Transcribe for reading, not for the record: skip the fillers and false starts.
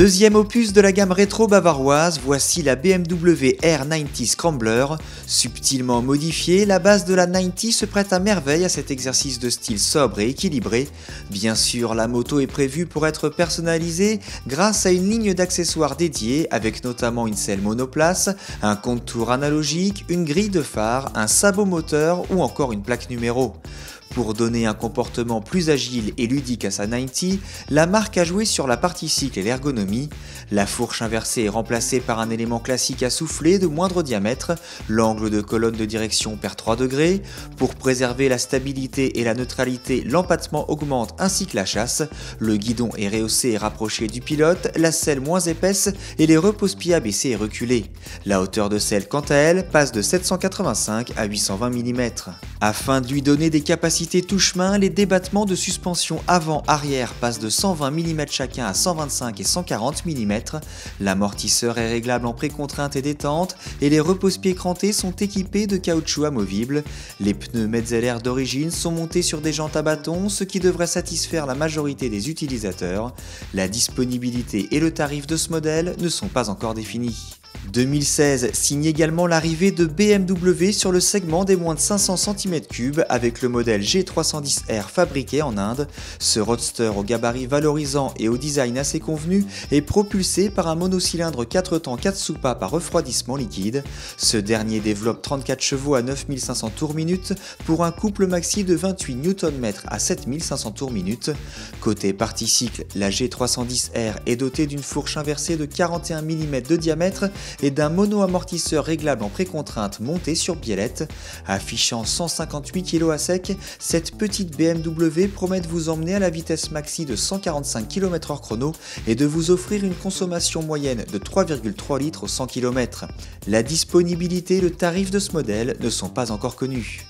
Deuxième opus de la gamme rétro bavaroise, voici la BMW R90 Scrambler. Subtilement modifiée, la base de la 90 se prête à merveille à cet exercice de style sobre et équilibré. Bien sûr, la moto est prévue pour être personnalisée grâce à une ligne d'accessoires dédiée avec notamment une selle monoplace, un contour analogique, une grille de phare, un sabot moteur ou encore une plaque numéro. Pour donner un comportement plus agile et ludique à sa 90, la marque a joué sur la partie cycle et l'ergonomie. La fourche inversée est remplacée par un élément classique à souffler de moindre diamètre, l'angle de colonne de direction perd 3 degrés. Pour préserver la stabilité et la neutralité, l'empattement augmente ainsi que la chasse. Le guidon est rehaussé et rapproché du pilote, la selle moins épaisse et les repose-pieds abaissés et reculés. La hauteur de selle, quant à elle, passe de 785 à 820 mm. Afin de lui donner des capacités touche-main, les débattements de suspension avant-arrière passent de 120 mm chacun à 125 et 140 mm. L'amortisseur est réglable en précontrainte et détente et les repose-pieds crantés sont équipés de caoutchouc amovible. Les pneus Metzeler d'origine sont montés sur des jantes à bâton, ce qui devrait satisfaire la majorité des utilisateurs. La disponibilité et le tarif de ce modèle ne sont pas encore définis. 2016 signe également l'arrivée de BMW sur le segment des moins de 500 cm3 avec le modèle G310R fabriqué en Inde. Ce roadster au gabarit valorisant et au design assez convenu est propulsé par un monocylindre 4 temps 4 soupapes à refroidissement liquide. Ce dernier développe 34 chevaux à 9500 tours-minute pour un couple maxi de 28 Nm à 7500 tours-minute. Côté partie cycle, la G310R est dotée d'une fourche inversée de 41 mm de diamètre et d'un mono-amortisseur réglable en précontrainte monté sur biellette. Affichant 158 kg à sec, cette petite BMW promet de vous emmener à la vitesse maxi de 145 km/h chrono et de vous offrir une consommation moyenne de 3,3 litres au 100 km. La disponibilité et le tarif de ce modèle ne sont pas encore connus.